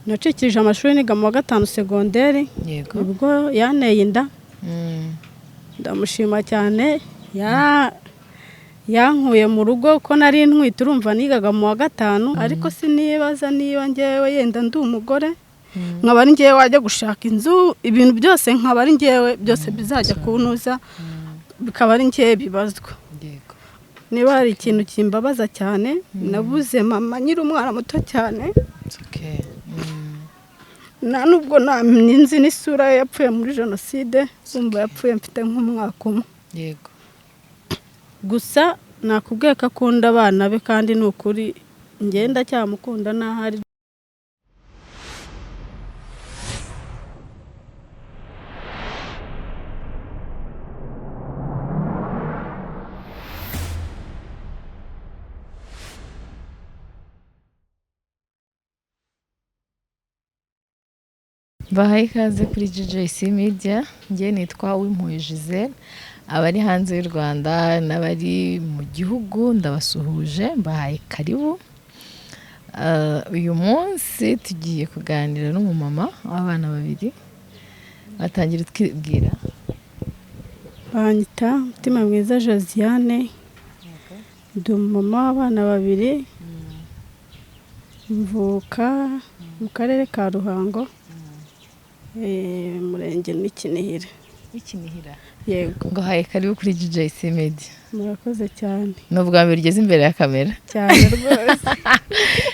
nacikije amashuri niga mu wa gatanu segonderi. Yego. Ubwo yaneye inda. Ndamushima cyane. Yankuye mu rugo ko nari ntwite, urumva nigaga mu wa gatanu, ariko sinibaza niba njyewe yenda ndi umugore nkaba ari njyewe wajya gushaka inzu, ibintu byose nkaba ari njyewe byose bizajya kunuza, bikaba ari njyewe bibazwa. Niba hari ikintu kimbabaza cyane, nabuze mama nyiri umwana muto cyane. Nta nubwo nzi n'isura ye, yapfuye muri jenoside, zumva yapfuye mfite nk'umwaka umwe. Yego. Gusa nakubwiye ko akunda abana be, kandi ni ukuri ngenda cyamukunda n'ahari. Bahaye ikaze kuri JJC Media. Njye nitwa Uwimpuhwe Giselle. Abari hanze y'u Rwanda n'abari mu gihugu ndabasuhuje, mbahaye karibu. Uyu munsi tugiye kuganira n'umumama w'abana babiri. Batangira twibwira. Banyita Mutima Mwiza Josiane. Ndi umumama w'abana babiri. Mvuka mu karere ka Ruhango. Murenge n'Ikinihira. Ikinihira. Yego. Ngo haye karibu kuri JJC Media. Murakoze cyane. N'ubwa mbere ugeze imbere ya kamera. Cyane rwose.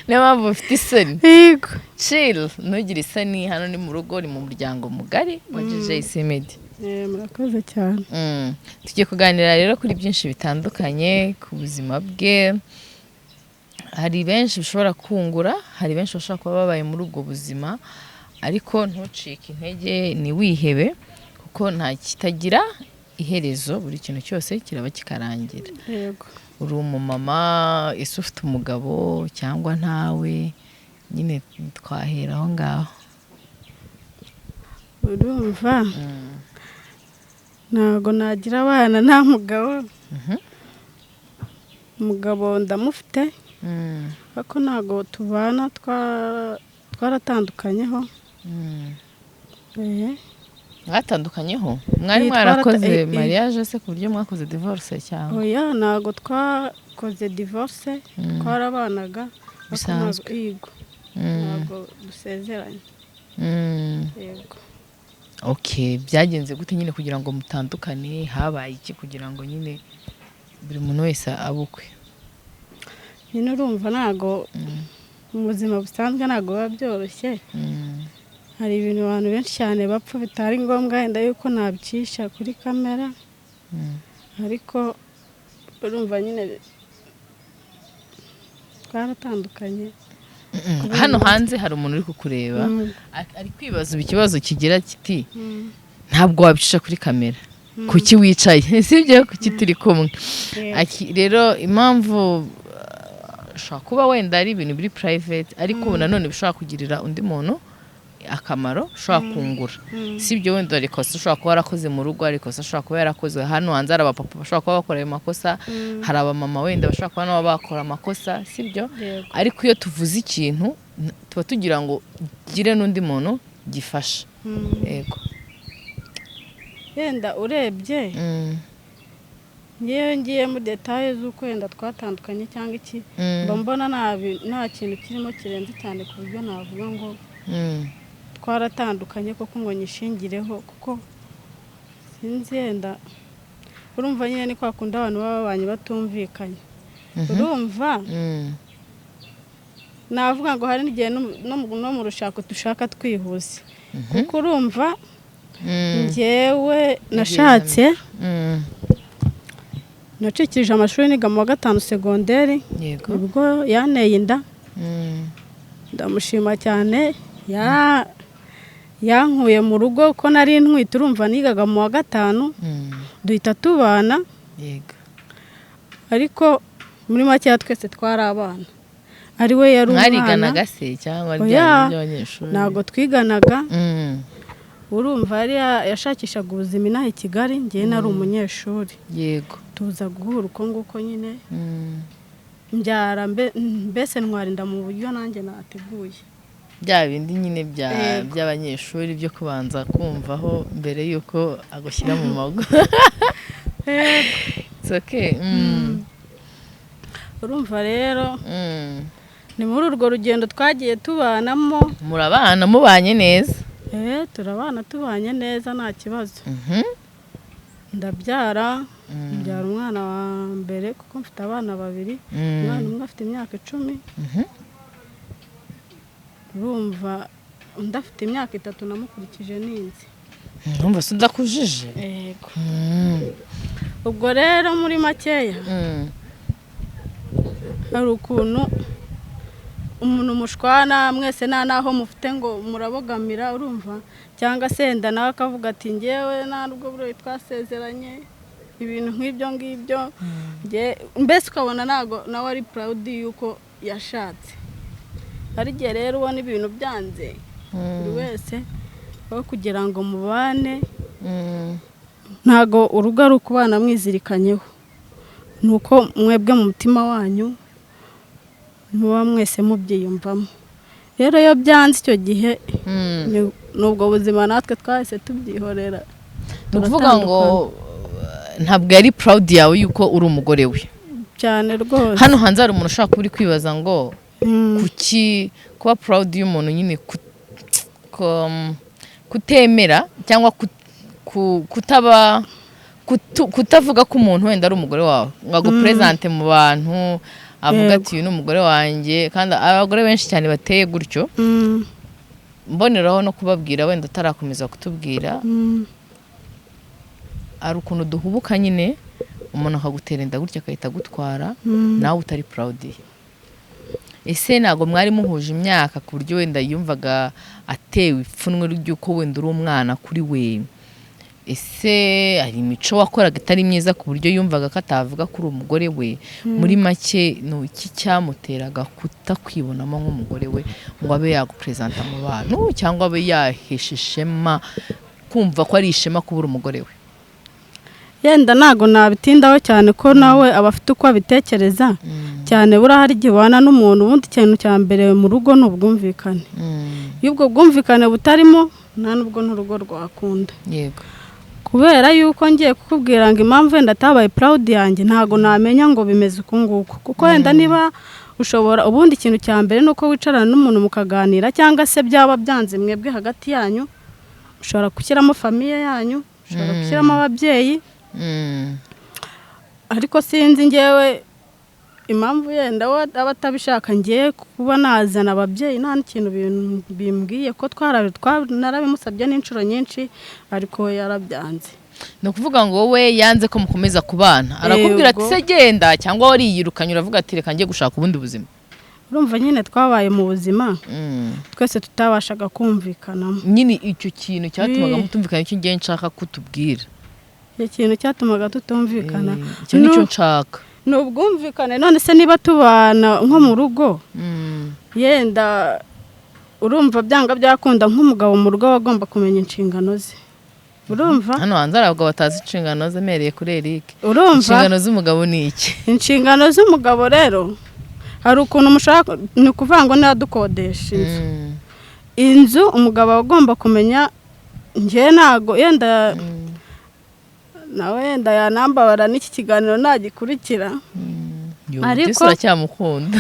Niyo mpamvu ufite isoni. Yego. Chill, ntugire isoni, hano ni mu rugo, ni mu muryango mugari wa JJC Media. Murakoze cyane. Tugiye kuganira rero kuri byinshi bitandukanye ku buzima bwe. Hari benshi bishobora kungura, hari benshi bashobora kuba babaye muri ubwo buzima, ariko ntucike intege, ni wihebe, kuko nta kitagira iherezo, buri kintu cyose kiraba kikarangira. Yego. Uri umumama, ese ufite umugabo cyangwa ntawe, nyine twahera aho ngaho. Urumva ntago nagira abana nta mugabo. Umugabo ndamufite, ariko ntago tubana, twaratandukanyeho. Mwatandukanyeho? Mwari mwarakoze mariage se ku buryo mwakoze divorce cyangwa? Oya, ntago twakoze divorce, twarabanaga bisanzwe. Yego. Ntago dusezeranye. Yego. Okay, byagenze gute nyine kugira ngo mutandukane? Habaye iki kugira ngo nyine buri muntu wese abukwe? Nyine urumva ntago mu buzima busanzwe ntago biba byoroshye. Hari ibintu abantu benshi cyane bapfa bitari ngombwa wenda yuko nabicisha kuri kamera, ariko urumva nyine twaratandukanye. Hano hanze hari umuntu uri kukureba, ari kwibaza ikibazo kigira kiti ntabwo wabicisha kuri kamera, kuki wicaye? Sibyo, kuki turi kumwe? Rero impamvu ushobora kuba wenda ari ibintu biri private, ariko nanone bishobora kugirira undi muntu akamaro, ushobora kungura. Sibyo, wenda ariko ushobora kuba warakoze mu rugo, ariko ushobora kuba yarakoze hano hanze. Hari abapapa bashobora kuba bakora ayo makosa, hari abamama wenda bashobora kuba nabo bakora amakosa, sibyo? Ariko iyo tuvuze ikintu tuba tugira ngo gire n'undi muntu gifasha. Yego. Yenda urebye, ngiye mu details z'uko wenda twatandukanye cyangwa iki, mbona nta kintu kirimo kirenze cyane ku buryo navuga ngo twaratandukanye koko ngo nyishingireho, kuko sinzi yenda. Urumva nyine ni kwa kundi abantu baba babanye batumvikanye. Urumva navuga ngo hari n'igihe no mu rushako dushaka twihuse, kuko urumva njyewe nashatse, nacikije amashuri niga mu wa gatanu segonderi. Ubwo yaneye inda. Ndamushima cyane. Yankuye mu rugo ko nari ntwite, urumva nigaga mu wa gatanu, duhita tubana. Yego. Ariko muri make twese twari abana. Ari we yari umwana. Mwariganaga se cyangwa ry'abanyeshuri? Ntago twiganaga. Urumva yari yashakishaga ubuzima inaha i Kigali, njye nari umunyeshuri. Yego. Tuza guhura uko nguko nyine. mbyara mbese ntwarinda mu buryo nanjye nateguye. bya bindi nyine by'abanyeshuri byo kubanza kumvaho mbere yuko agushyira mu mago. It's okay. urumva rero ni muri urwo rugendo twagiye tubanamo. Murabana mubanye neza? Turabana tubanye neza nta kibazo. Ndabyara mbyara umwana wa mbere kuko mfite abana babiri. Umwana umwe afite imyaka 10. Urumva undi afite imyaka 3 namukurikije n'inzi. Urumva se udakujije? Yego. Ubwo rero muri makeya hari ukuntu umuntu mushwana mwese naho mufite ngo murabogamira urumva, cyangwa senda nawe akavuga ati ngewe ntabwo buri twasezeranye ibintu nk'ibyo ngibyo, mbese ukabona ntago nawe ari proud yuko yashatse. Ari gihe rero ubona ibintu byanze buri wese aho kugira ngo mubane, ntago urugo ari ukubana mwizirikanyeho, nuko mwebwe mu mutima wanyu muba mwese mubyiyumvamo. Rero iyo byanze icyo gihe nubwo buzima natwe twahise tubyihorera. Nukuvuga ngo ntabwo yari proud yawe yuko uri umugore we cyane rwose. Hano hanze hari umuntu ushaka kuri kwibaza ngo kuki kuba proud y'umuntu nyine kutemera cyangwa kutavuga ko umuntu wenda ari umugore wawe ngo agupresente mu bantu avuga ati uyu ni umugore wanjye, kandi abagore benshi cyane bateye gutyo. Mboneraho no kubabwira wenda atarakomeza kutubwira, ari ukuntu duhubuka nyine umuntu akagutera inda gutya akahita agutwara nawe utari proud. Ese ntago mwari muhuje imyaka ku buryo wenda yumvaga atewe ipfunwe ry'uko wenda uri umwana kuri we? Ese hari imico wakoraga itari myiza ku buryo yumvaga ko atavuga kuri umugore we? Muri make no iki cyamuteraga kutakwibonamo nk'umugore we ngo abe yagupresenta mu bantu cyangwa abe yahesha ishema kumva ko ari ishema kubura umugore we? Yenda ntago nabitindaho cyane ko nawe abafite uko abitekereza cyane. Bura hari gibana n'umuntu ubundi ikintu cya mbere mu rugo n'ubwumvikane. Y'ubwo bwumvikane butarimo nta nubwo n'urugo rwakunda. Yego. Kubera yuko ngiye kukubwira ngo impamvu wenda atabaye proud yanjye ntago namenya ngo bimeze uko nguko, kuko wenda niba ushobora ubundi ikintu cya mbere nuko wicarana n'umuntu mukaganira, cyangwa se byaba byanze mwebwe hagati yanyu, ushobora gushyiramo famiye yanyu, ushobora gushyiramo ababyeyi. Ariko sinzi ngewe impamvu yenda abatabishaka ngiye kuba nazana ababyeyi nta n'ikintu bimbwiye ko narabimusabye n'inshuro nyinshi ariko yarabyanze. Ni ukuvuga ngo wowe yanze ko mukomeza kubana, arakubwira ati se genda, cyangwa wariyirukanye uravuga ati reka njye gushaka ubundi buzima? Urumva nyine twabaye mu buzima twese tutabashaga kumvikanamo. Nyine icyo kintu cyatumaga mutumvikana icyo ngiye nshaka kutubwira. Ikintu cyatumaga tutumvikana icyo nicyo nshaka n'ubwumvikane. None se niba tubana nko mu rugo yenda urumva byanga byakunda nk'umugabo mu rugo agomba kumenya inshingano ze. Urumva hano hanze arabwo batazi inshingano ze, mereye kuri Eric. Urumva inshingano z'umugabo ni iki? Inshingano z'umugabo rero hari ukuntu mushaka ni kuvuga ngo nadukodesha inzu umugabo agomba kumenya. Ngiye ntago yenda nawe yenda yanambabara n'iki kiganiro nagikurikira ariko uracyamukunda.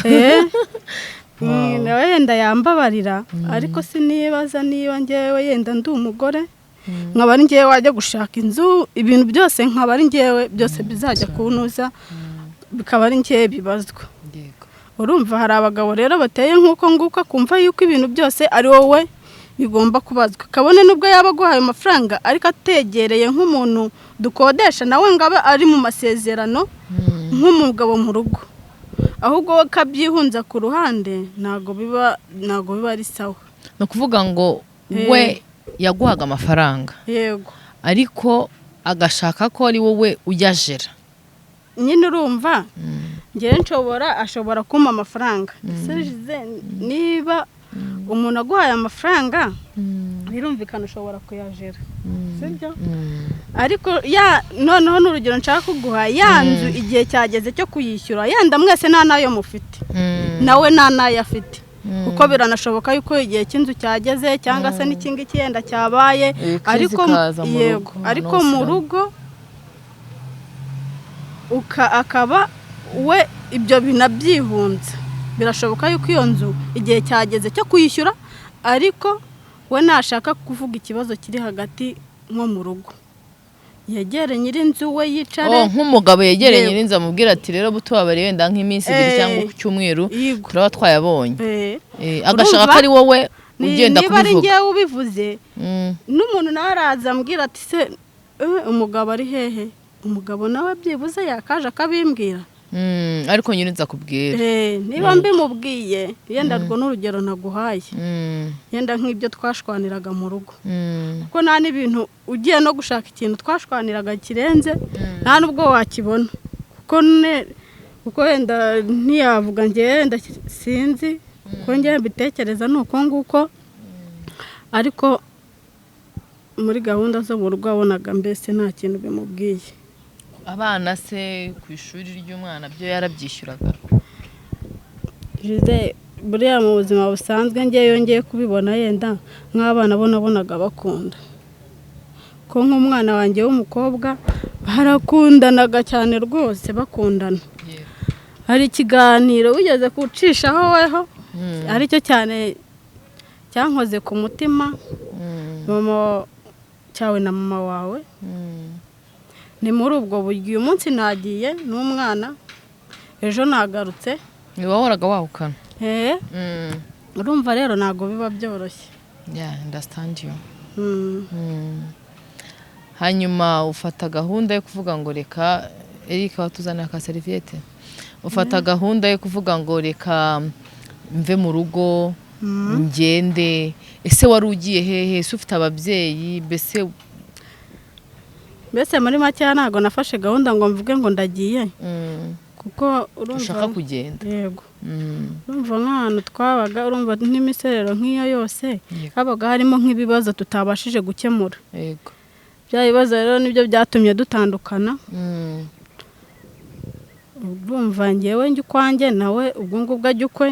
Nawe yenda yambabarira ariko sinibaza niba ngewe yenda ndi umugore nkaba ari ngewe wajya gushaka inzu, ibintu byose nkaba ari ngewe byose bizajya kunuza bikaba ari ngewe bibazwa. Urumva hari abagabo rero bateye nk'uko nguko akumva yuko ibintu byose ari wowe bigomba kubazwa, kabone nubwo yaba aguhaye amafaranga ariko ategereye nk'umuntu dukodesha nawe ngabe ari mu masezerano nk'umugabo mu rugo, ahubwo we kabyihunza ku ruhande ntago biba ari sawa. No kuvuga ngo we yaguhaga amafaranga, yego, ariko agashaka ko ari wowe ujyajera. Nyine urumva ngiye ashobora kumpa amafaranga. Niba umuntu aguhaye amafaranga birumvikana ushobora kuyajera, sibyo? Ariko noneho n'urugero nshaka kuguha yanzu igihe cyageze cyo kuyishyura, yanda mwese nta nayo mufite nawe nta nayo afite, kuko biranashoboka yuko igihe cy'inzu cyageze cyangwa se n'ikindi cyenda cyabaye ariko mu rugo akaba we ibyo binabyihunze. Birashoboka yuko iyo nzu igihe cyageze cyo kuyishyura ariko we nashaka kuvuga ikibazo kiri hagati nko mu rugo yegere nyir'inzu we yicare nk'umugabo yegere nyir'inzu amubwira ati rero butubabariye wenda nk'iminsi 2 cyangwa ku cyumweru turaba twayabonye agashaka ko ari wowe ugenda kubivuga. Niba ari ngewe ubivuze n'umuntu nawe araza ambwira ati se umugabo ari hehe, umugabo nawe byibuze yakaje akabimbwira ariko nyir'inzu akubwira niba mbimubwiye yenda rwo n'urugero naguhaye yenda nk'ibyo twashwaniraga mu rugo kuko nta n'ibintu ugiye no gushaka ikintu twashwaniraga kirenze nta nubwo wakibona kuko wenda ntiyavuga njye wenda sinzi ko njye mbitekereza nuko nguko ariko muri gahunda zo mu rugo wabonaga mbese nta kintu bimubwiye. Abana se ku ishuri ry'umwana byo yarabyishyuraga? Buriya mu buzima busanzwe njye yongeye kubibona yenda nk'abana bo nabonaga bakunda ko nk'umwana wanjye w'umukobwa barakundanaga cyane rwose bakundana. Hari ikiganiro wigeze kucishaho weho aricyo cyane cyankoze ku mutima mama cyawe na mama wawe. Ni muri ubwo buryo uyu munsi nagiye n'umwana ejo nagarutse ni wowe waraga wahukana. Urumva rero ntago biba byoroshye. Understand you. Hanyuma ufata gahunda yo kuvuga ngo reka Erika watuzanira ka serviette, ufata gahunda yo kuvuga ngo reka mve mu rugo ngende. Ese wari ugiye hehe? Se ufite ababyeyi? Mbese muri make ntago nafashe gahunda ngo mvuge ngo ndagiye kuko urumva ushaka kugenda. Yego urumva nk'ahantu twabaga urumva n'imiserero nk'iyo yose habaga harimo nk'ibibazo tutabashije gukemura. Yego bya bibazo rero nibyo byatumye dutandukana. Urumva ngewe njye ukwanjye nawe ubwo ngubwo ajya ukwe.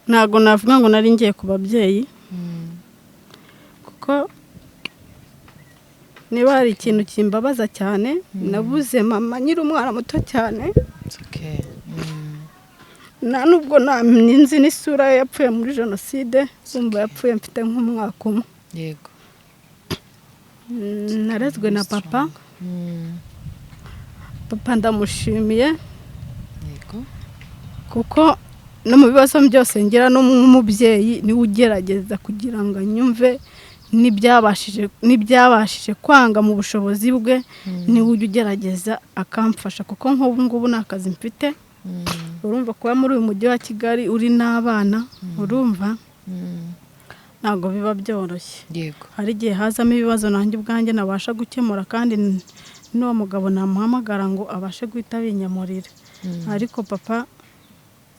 Ntago navuga ngo nari ngiye ku babyeyi kuko niba hari ikintu kimbabaza cyane nabuze mama nyiri umwana muto cyane. Nta nubwo nzi n'isura ye yapfuye muri jenoside, zumva yapfuye mfite nk'umwaka umwe. Yego narezwe na papa ndamushimiye kuko no mu bibazo byose ngira no nk'umubyeyi niwe ugerageza kugira ngo anyumve n'ibyabashije kwanga mu bushobozi bwe niwe ugerageza akamfasha kuko nk'ubu ngubu nta kazi mfite. Urumva kuba muri uyu mujyi wa Kigali uri n'abana urumva ntago biba byoroshye. Hari igihe hazamo ibibazo nanjye ubwanjye nabasha gukemura kandi n'uwo mugabo namuhamagara ngo abashe guhita binyamurira. Ariko papa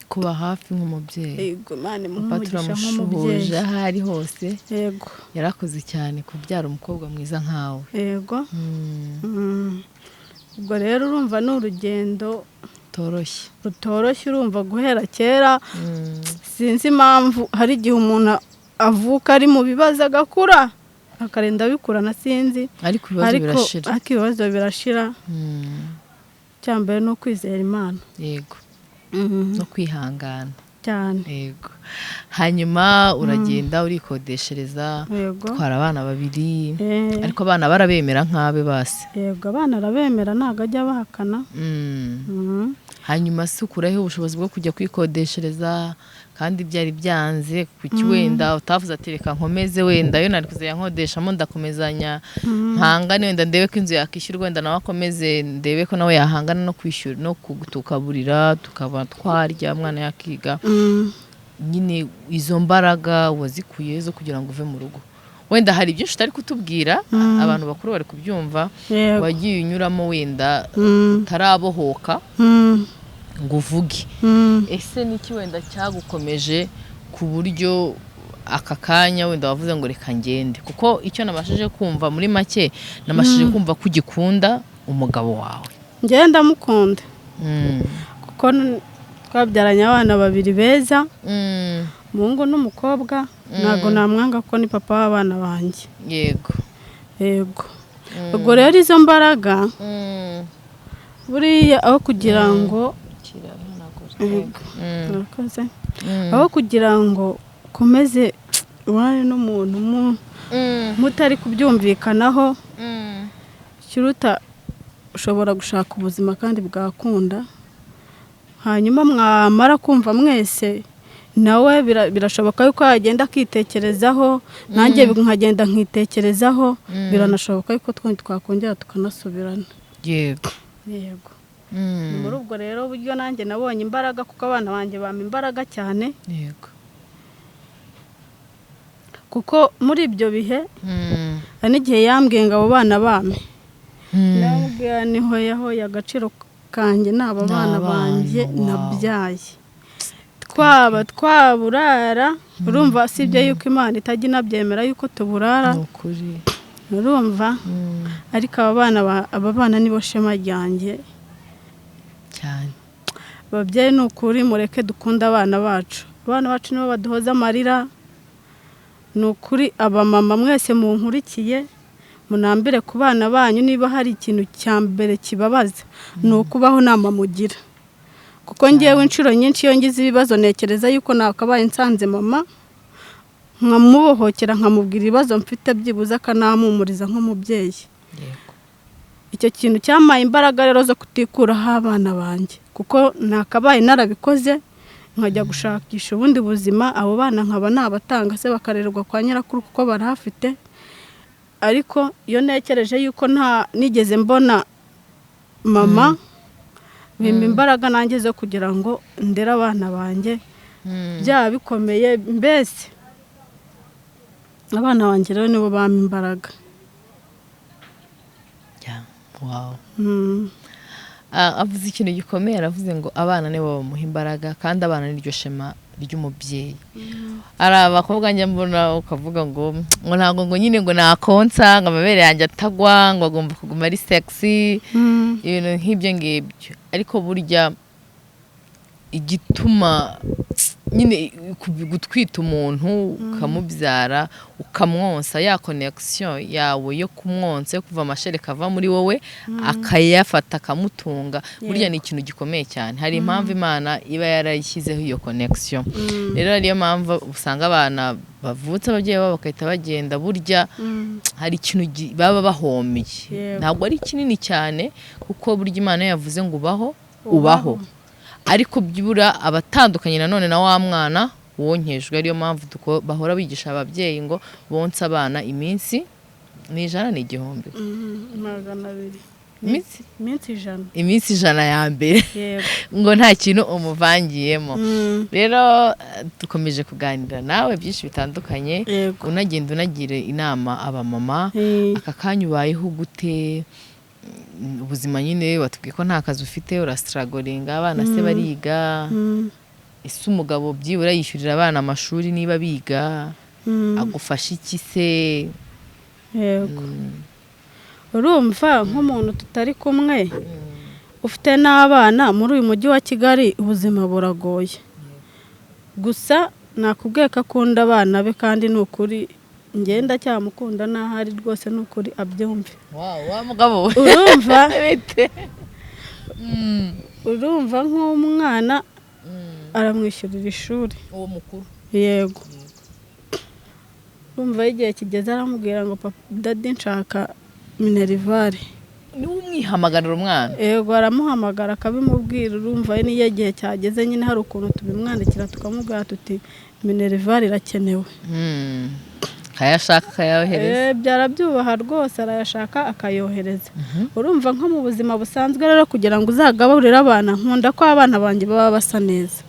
kuba hafi nk'umubyeyi. Papa turamushuhuje aho ari hose. Yego yarakoze cyane kubyara umukobwa mwiza nkawe. Yego ubwo rero urumva n'urugendo rutoroshye urumva guhera kera. Sinzi impamvu hari igihe umuntu avuka ari mu bibazo agakura akarenda bikurana sinzi ariko ibibazo birashira. Cyambere no kwizera Imana. Yego no kwihangana cyane. Yego hanyuma uragenda urikodeshereza twara abana 2 ariko abana barabemera nkabe base. Yego abana arabemera ntago ajya bahakana. Hanyuma se ukuraho ubushobozi bwo kujya kwikodeshereza kandi byari byanze kuki wenda utavuze ati reka nkomeze wenda yo nari kuzaya nkodeshamo ndakomezanya mpangane wenda ndebe ko inzu yakishyurwa wenda nawe akomeze ndebe ko nawe yahangana no kwishyura no tukaburira tukaba twarya mwana yakiga. Nyine izo mbaraga wazikuye zo kugira ngo uve mu rugo. Wenda hari byinshi utari kutubwira abantu bakuru bari kubyumva wagiye unyuramo wenda tarabohoka ngo uvuge. Ese niki wenda cyagukomeje ku buryo aka kanya wenda wavuze ngo reka ngende? Kuko icyo nabashije kumva muri make namashije kumva kugikunda umugabo wawe. Ngenda mukunda kuko twabyaranye abana 2 beza umuhungu n'umukobwa ntago namwanga ko ni papa w'abana banjye yego ubwo rero izo mbaraga buriya aho kugira ngo aho kugira ngo komeze ubane n'umuntu mutari kubyumvikanaho kiruta ushobora gushaka ubuzima kandi bwakunda hanyuma mwamara kumva mwese nawe birashoboka yuko yagenda akitekerezaho nanjye nkagenda nkitekerezaho biranashoboka yuko twakongera tukanasubirana yego muri ubwo rero uburyo nanjye nabonye imbaraga kuko abana banjye bampa imbaraga cyane yego kuko muri ibyo bihe hari n'igihe yambwiye ngo abo bana bame nabwira niho yahoye agaciro kanjye n'aba bana banjye nabyaye twaburara urumva sibyo yuko Imana itajya inabyemera yuko tuburara urumva ariko aba bana nibo shema ryanjye cyane babyeyi ni ukuri mureke dukunda abana bacu nibo baduhoza amarira ni ukuri abamama mwese munkurikiye munambire ku bana banyu niba hari ikintu cya mbere kibabaza ni ukubaho nama mugira kuko ngewe inshuro nyinshi iyo ngize ibibazo nekereza yuko nakabaye nsanze mama nkamubohokera nkamubwira ibibazo mfite byibuze akanamumuriza nk'umubyeyi icyo kintu cyamaye imbaraga rero zo kutikuraho abana banjye kuko nakabaye narabikoze nkajya gushakisha ubundi buzima abo bana nkaba nabatanga se bakarererwa kwa nyirakuru kuko barahafite ariko iyo nekereje yuko nta nigeze mbona mama bimba imbaraga nanjye zo kugira ngo ndere abana banjye byaba bikomeye mbese abana banjye rero nibo bampa imbaraga avuze ikintu gikomeye aravuze ngo abana nibo bamuha imbaraga kandi abana niryo shema ry'umubyeyi ari abakobwa njya mbona ukavuga ngo ntabwo ngo nyine ngo nakonsa ngo amabere yanjye atagwa ngo agomba kuguma ari sexy ibintu nk'ibyo ngibyo ariko burya igituma nyine gutwita umuntu ukamubyara ukamwonsa ya connection yawe yo kumwonsa yo kuva amashereka ava muri wowe akayafata akamutunga burya ni ikintu gikomeye cyane hari impamvu Imana iba yarayishyizeho iyo connection rero ariyo mpamvu usanga abana bavutse ababyeyi babo bakahita bagenda burya hari ikintu baba bahomeye ntabwo ari kinini cyane kuko burya Imana yavuze ngo ubaho ariko byibura abatandukanye nanone na wa mwana wonkejwe ariyo mpamvu bahora bigisha ababyeyi ngo bonsa abana iminsi ni 100 ni 100 iminsi 100 ya mbere ngo nta kintu umuvangiyemo rero dukomeje kuganira nawe byinshi bitandukanye unagenda unagire inama abamama aka kanya ubayeho gute ubuzima nyine watubwiye ko nta kazi ufite urastragolinga abana se bariga ese umugabo byibura yishyurira abana amashuri niba biga agufasha iki se yego urumva nk'umuntu tutari kumwe ufite n'abana muri uyu mujyi wa Kigali ubuzima buragoye gusa nakubwiye ko akunda abana be kandi ni ukuri ngenda cyamukunda n'ahari rwose n'ukuri abyumve wa mugabo urumva nk'umwana aramwishyurira ishuri uwo mukuru yego urumva igihe kigeze aramubwira ngo papa dadi nshaka minerivare ni umwihamagarira umwana yego aramuhamagara akabimubwira urumva niyo gihe cyageze nyine hari ukuntu tubimwandikira tukamubwira tuti minerivare irakenewe akayashaka akayohereza byarabyubaha rwose arayashaka akayohereza urumva nko mu buzima busanzwe rero kugira ngo uzagaburire abana nkunda ko abana banjye baba basa neza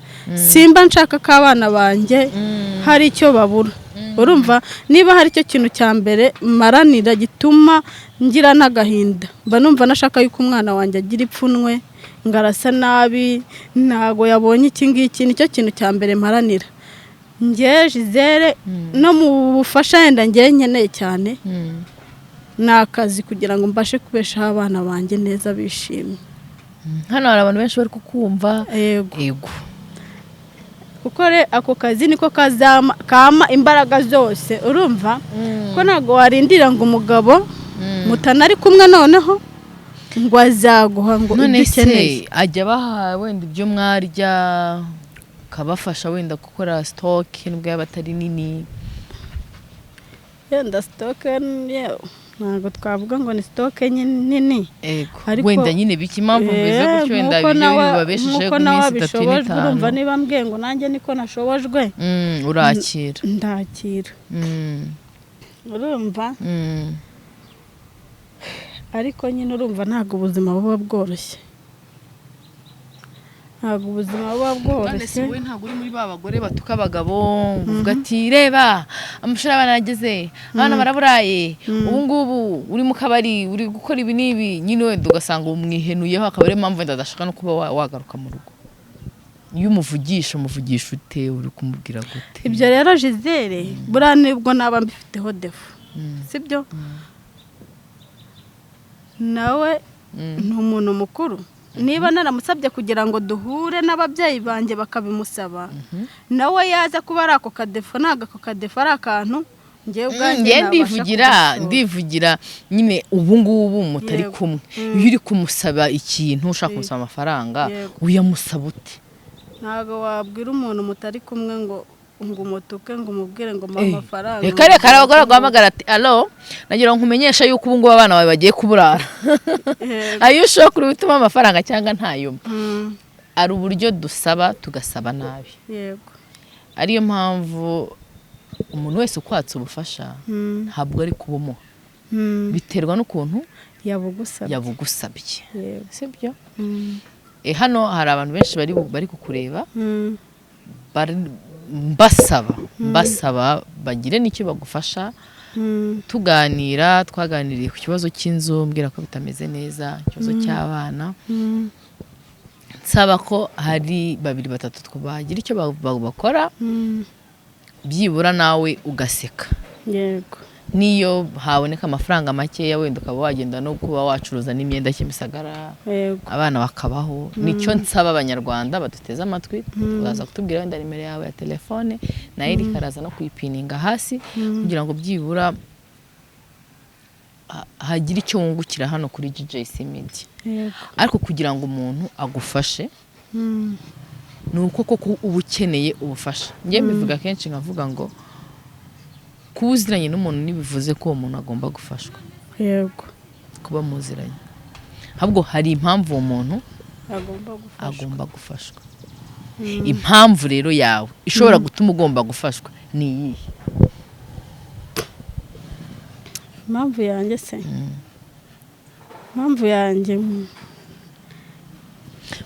simba nshaka ko abana banjye hari icyo babura urumva niba hari icyo kintu cya mbere maranira gituma ngira n'agahinda mba numva nashaka yuko umwana wanjye agira ipfunwe ngo arasa nabi ntago yabonye iki ngiki nicyo kintu cya mbere maranira ngewe Gisele no mu bufasha yenda ngewe nkeneye cyane ni akazi kugira ngo mbashe kubeshaho abana banjye neza bishimye hano hari abantu benshi bari kukumva yego kuko ako kazi niko kama imbaraga zose urumva ko ntago warindira ngo umugabo mutanari kumwe noneho ngo azaguha ngo none ugikeneye se ajya baha wenda ibyo mwarya kabafasha wenda gukora stock nubwo yaba atari nini yenda stock ntabwo twavuga ngo ni stock nini wenda nyine biki impamvu bize gutyo wenda ibyo bibabesheje ku minsi 3 n'itanu urumva niba mbwiye ngo nanjye niko nashobojwe urakira ndakira urumva ariko nyine urumva ntabwo ubuzima buba bworoshye ntabwo ubuzima buba bworoshye wowe ntabwo uri muri ba bagore batuka abagabo uvuga ati reba amashuri abana yageze abana baraburaye ubu ngubu uri mu kabari uri gukora ibi n'ibi nyine wenda ugasanga umwihenuyeho akaba ari impamvu wenda adashaka no kuba wagaruka mu rugo iyo umuvugisha ute uri kumubwira gute ibyo rero Gisele buriya nibwo naba mbifiteho defu sibyo nawe ni umuntu mukuru niba naramusabye kugira ngo duhure n'ababyeyi banjye bakabimusaba nawe yaza kuba ari ako kadefu ntabwo ako kadefu ari akantu ngewe ubwanjye ndivugira nyine ubu ngubu mutari kumwe iyo uri kumusaba ikintu ushaka kumusaba amafaranga uyamusaba ute ntabwo wabwira umuntu mutari kumwe ngo umutuke ngo umubwire ngo mpa amafaranga reka abagore guhamagara ati alo nagira ngo nkumenyesha yuko ubu ngubu abana bawe bagiye kuburara ayo ushobora kuri bituma amafaranga cyangwa ntayo ari uburyo dusaba tugasaba nabi yego ariyo mpamvu umuntu wese ukwatse ubufasha ntabwo ari kubumuha biterwa n'ukuntu yabugusabye sibyo hano hari abantu benshi bari kukureba mbasaba bagire n'icyo bagufasha twaganiriye ku kibazo cy'inzu mbwira ko bitameze neza ikibazo cy'abana nsaba ko hari 2-3 bagira icyo bakora byibura nawe ugaseka yego niyo haboneka amafaranga makeya wenda ukaba wagenda no kuba wacuruza n'imyenda Kimisagara abana bakabaho nicyo nsaba abanyarwanda baduteze amatwi baza kutubwira wenda nimero yawe ya telefone nayo ikaraza no kuyipininga hasi kugira ngo byibura hagira icyo wungukira hano kuri GJC Media ariko kugira ngo umuntu agufashe nuko koko uba ukeneye ubufasha njye mbivuga kenshi nkavuga ngo kuziranye n'umuntu nibivuze ko uwo muntu agomba gufashwa yego kuba muziranye ahubwo hari impamvu uwo muntu agomba gufashwa impamvu rero yawe ishobora gutuma ugomba gufashwa ni iyihe impamvu yanjye se impamvu yanjye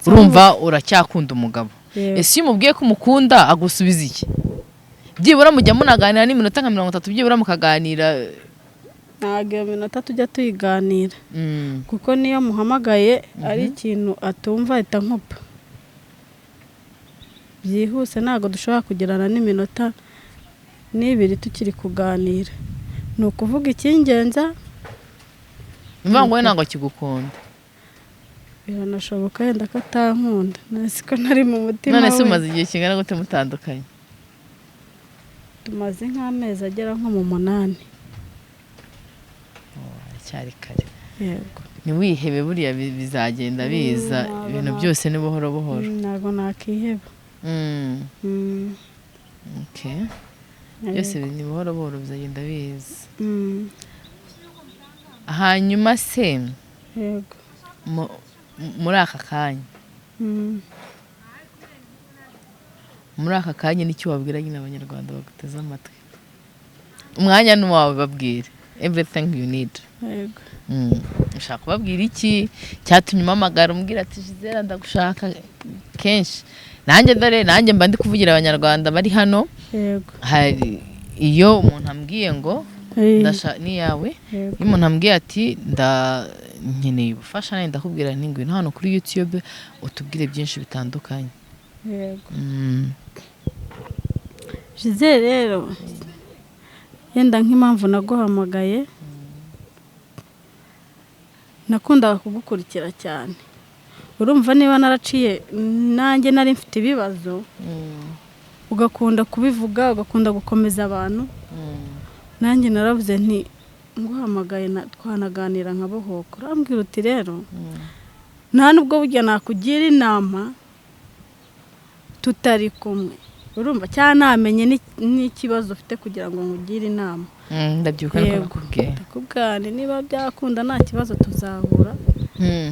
urumva uracyakunda umugabo ese iyo umubwiye ko umukunda agusubiza iki byibura mujya munaganira n'iminota nka 30 byibura mukaganira ntabwo iyo minota tujya tuyiganira kuko niyo muhamagaye ari ikintu atumva ahita nkupa byihuse ntabwo dushobora kugirana n'iminota 2 tukiri kuganira ni ukuvuga icy'ingenza mvango we ntabwo kigukunda biranashoboka yenda ko atankunda nasi ko nari mu mutima none se umaze igihe kingana gute mutandukanye tumaze nk'amezi agera nko mu 8 cyari kare yego ntiwihebe buriya bizagenda biza ibintu byose ni buhoro buhoro ntabwo nakiheba byose ni buhoro buhoro bizagenda biza hanyuma se yego muri aka kanya muri aka kanya nicyo wabwira nyine abanyarwanda baguteze amatwi umwanya n'uwawe babwire everything you need yego ushaka kubabwira iki cyatumye umamagara umbwira ati Gisele ndagushaka kenshi nanjye mba ndi kuvugira abanyarwanda bari hano yego hari iyo umuntu ambwiye ngo ni yawe iyo umuntu ambwiye ati nkeneye ubufasha nawe ndakubwira nti ngwino hano kuri YouTube utubwire byinshi bitandukanye yego Gisele rero yenda nk'impamvu naguhamagaye nakundaga kugukurikira cyane urumva niba naraciye nanjye nari mfite ibibazo ugakunda kubivuga ugakunda gukomeza abantu nanjye naravuze nti nguhamagaye twanaganira nkabohoka urambwira uti rero nta nubwo burya nakugira inama tutari kumwe urumva cyane namenye n'ikibazo ufite kugira ngo nkugire inama ndabyuka ndakubwira niba byakunda nta kibazo tuzahura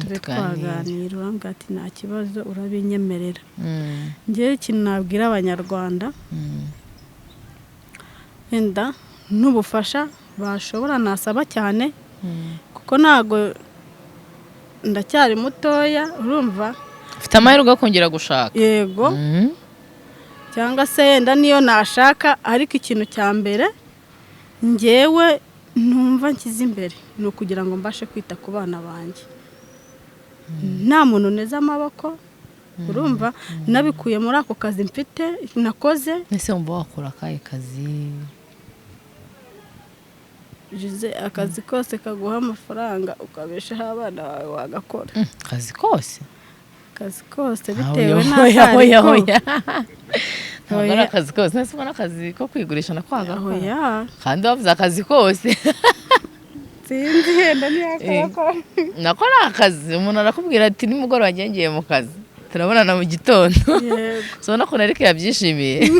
tube twaganira urambwira ati nta kibazo urabinyemerera njyewe ikintu nabwira abanyarwanda wenda n'ubufasha bashobora nasaba cyane kuko ntago ndacyari mutoya urumva ufite amahirwe yo kongera gushaka yego cyangwa se yenda niyo nashaka ariko ikintu cya mbere njyewe numva nshyize imbere ni ukugira ngo mbashe kwita ku bana banjye nta muntu neza amaboko urumva nabikuye muri ako kazi mfite nakoze ese wumva wakora akahe kazi akazi kose kaguha amafaranga ukabeshaho abana bawe wagakora akazi kose bitewe n'aho ntabwo ari akazi kose nese ubona akazi ko kwigurisha na kwagakora kandi wavuze akazi kose sinzi yenda ntiyakora nako ni akazi umuntu arakubwira ati nimugoroba ngiye mu kazi turabonana mu gitondo ubona ko nariko yabyishimiye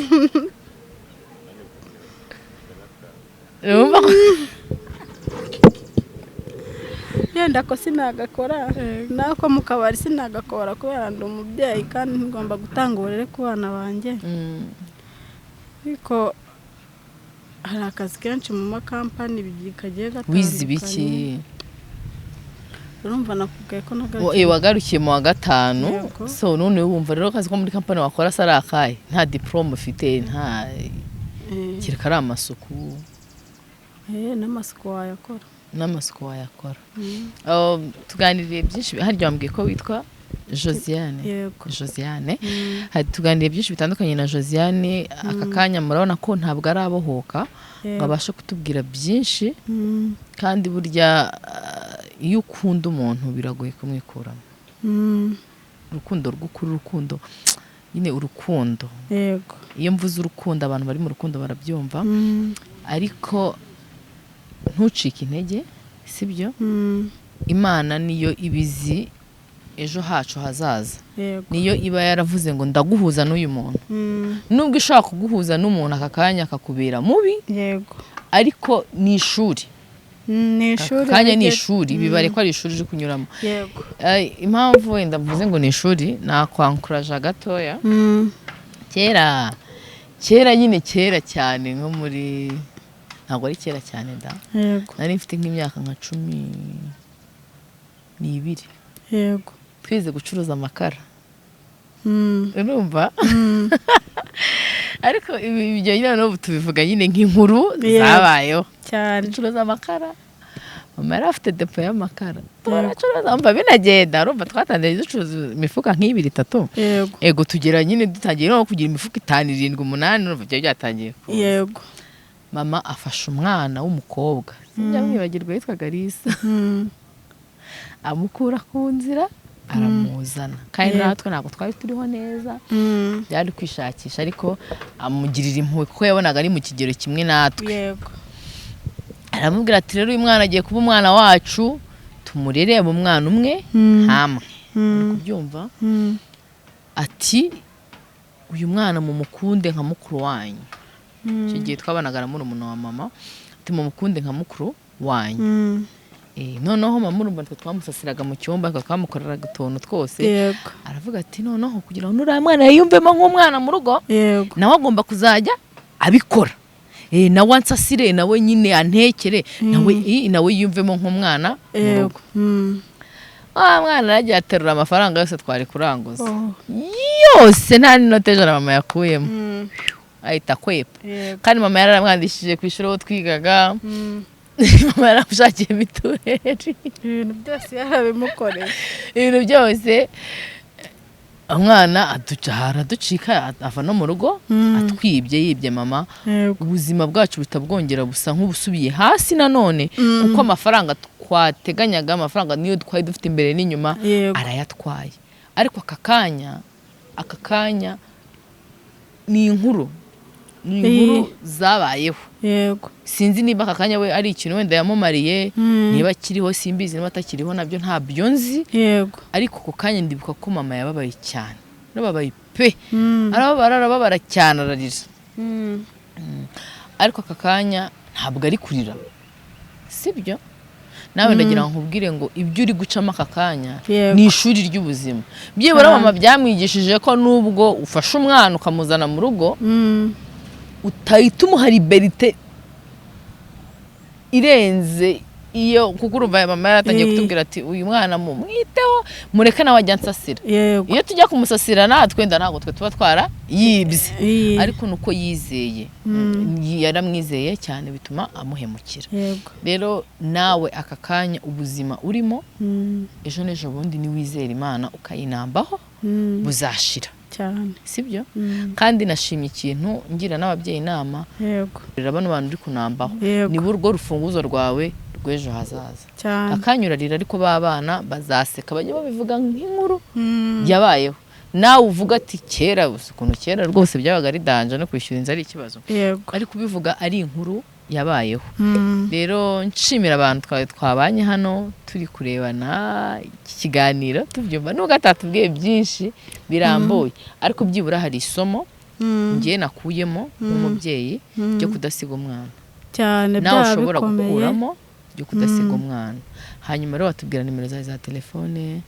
yenda ko sinagakora nako mu kabari sinagakora kubera ndi umubyeyi kandi ngomba gutanga uburere ku bana banjye ariko hari akazi kenshi mu makampani kagiye gatandukanye wize ibiki urumva nakubwiye ko nagarukiye wagarukiye mu wa gatanu so none wumva rero akazi ko muri kampani wakora se ari akahe nta diplome ufite nta kireka ari amasuku n'amasuku wayakora tuganiriye byinshi harya wambwiye ko witwa Josiane tuganiriye byinshi bitandukanye na Josiane aka kanya murabona ko ntabwo ari abohoka ngo abashe kutubwira byinshi kandi burya iyo ukunda umuntu biragoye kumwikuramo urukundo rw'ukuri urukundo nyine urukundo iyo mvuze urukundo abantu bari mu rukundo barabyumva ariko ntucike intege sibyo imana niyo ibizi ejo hacu hazaza niyo iba yaravuze ngo ndaguhuza n'uyu muntu nubwo ishaka kuguhuza n'umuntu aka kanya akakubera mubi ariko ni ishuri kanya ni ishuri bibare ko ari ishuri uri kunyuramo impamvu wenda mvuze ngo ni ishuri nakwankuraje gatoya kera nyine kera cyane nko muri ntabwo ari kera cyane da nari mfite nk'imyaka nka 12 twize gucuruza amakara urumva ariko ibyo nyine n'ubu tubivuga nyine nk'inkuru zabayeho ducuruza amakara mama yari afite depo y'amakara turacuruza mba binagenda urumva twatangiye ducuruza imifuka nk'ibiri 3 ego tugera nyine dutangiye no kugira imifuka 5 7 8 urumva byo byatangiye mama afasha umwana w'umukobwa sinjamwibagirwa yitwaga Lisa amukura ku nzira aramuzana kandi natwe ntabwo twari turiho neza byari kwishakisha ariko amugirira impuhwe kuko yabonaga ari mu kigero kimwe natwe aramubwira ati rero uyu mwana agiye kuba umwana wacu tumurere mu mwana umwe hamwe kubyumva ati uyu mwana mumukunde nka mukuru wanyu icyo gihe twabanaga muri umuntu wa mama tumukunde nka mukuru wanyu noneho mama urumva twamusasiraga mu cyumba twamukoreraga utuntu twose aravuga ati noneho kugira ngo nuriya mwana yiyumvemo nk'umwana mu rugo nawe agomba kuzajya abikora nawe ansasire nawe nyine antekere nawe yiyumvemo nk'umwana mu rugo mwana aragiye aterura amafaranga yose twari kuranguza yose nta n'inote ijana mama yakuyemo ahita kwepa kandi mama yararamwandishije ku ishuri aho twigaga mama yaramushakiye mituweli ibintu byose yarabimukoreye ibintu byose umwana araducika ava no mu rugo yibye mama ubuzima bwacu butabwongera busa nk'ubusubiye hasi nanone kuko amafaranga twateganyaga amafaranga niyo twari dufite imbere n'inyuma arayatwaye ariko aka kanya ni inkuru zabayeho. Yego. Sinzi niba aka kanya we ari ikintu wenda yamumariye, niba kiriho simbizi, niba atakiriho nabyo ntabyo nzi. Yego. Ariko ku kanya ndibuka ko mama yababaye cyane, nababaye pe, arababara cyane ararira. Ariko aka kanya ntabwo ari kurira, sibyo? Nawe ndagira ngo nkubwire ngo ibyo uri gucamo aka kanya ni ishuri ry'ubuzima. Byibura mama byamwigishije ko nubwo ufashe umwana ukamuzana mu rugo, utahita umuha liberite irenze iyo, kuko urumva mama yaratangiye kutubwira ati uyu mwana mwiteho, mureke nawe ajya nsasira. Iyo tujya kumusasira natwe ntabwo twe tuba twara yibye, ariko nuko yizeye, yaramwizeye cyane bituma amuhemukira. Rero nawe aka kanya ubuzima urimo, ejo n'ejo bundi niwizera Imana ukayinambaho, buzashira cyane, sibyo? Kandi nashimye ikintu ngira n'ababyeyi inama, rero bano bantu uri kunambaho ni urwo rufunguzo rwawe rw'ejo hazaza. Akanyurarira ariko babana bazaseka, bajye babivuga nk'inkuru yabayeho. Nawe uvuga ati kera, ukuntu kera rwose byabaga ari danje no kwishyura inzu ari ikibazo, ariko ubivuga ari inkuru yabayeho. Rero nshimira abantu twabanye hano turi kurebana iki kiganiro, tubyumva nubwo atatubwiye byinshi birambuye, ariko byibura hari isomo ngiye nakuyemo nk'umubyeyi ryo kudasiga umwana cyane, nawe ushobora gukuramo ryo kudasiga umwana. Hanyuma rero watubwira nimero zawe za telefone.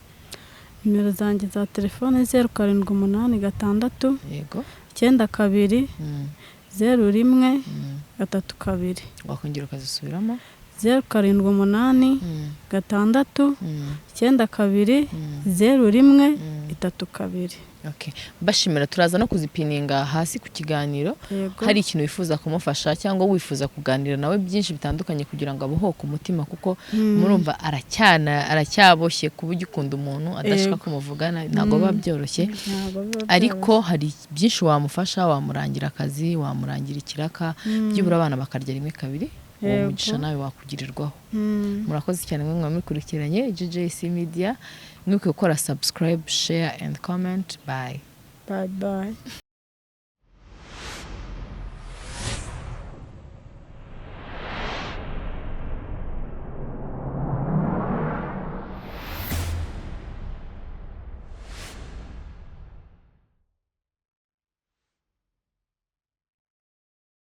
Nimero zanjye za telefone 0786 yego 92 01 32. Wakongera ukazisubiramo 0786 6 92 01 32. Okay. Bashimira turaza no kuzipininga hasi ku kiganiro. Hari ikintu wifuza kumufasha cyangwa wifuza kuganira nawe byinshi bitandukanye kugira ngo abuhoke umutima, kuko murumva aracyaboshye kuba ugikunda umuntu adashaka kumuvugana, ntago babyoroshye. Ariko hari byinshi wamufasha, wamurangira akazi, wamurangira ikiraka, byibura abana bakarya rimwe kabiri, uwo mugisha nawe wakugirirwaho. Murakoze cyane mwe mwamukurikiranye JJC Media. Mwibuke gukora subscribe, share and comment. Bye. Bye.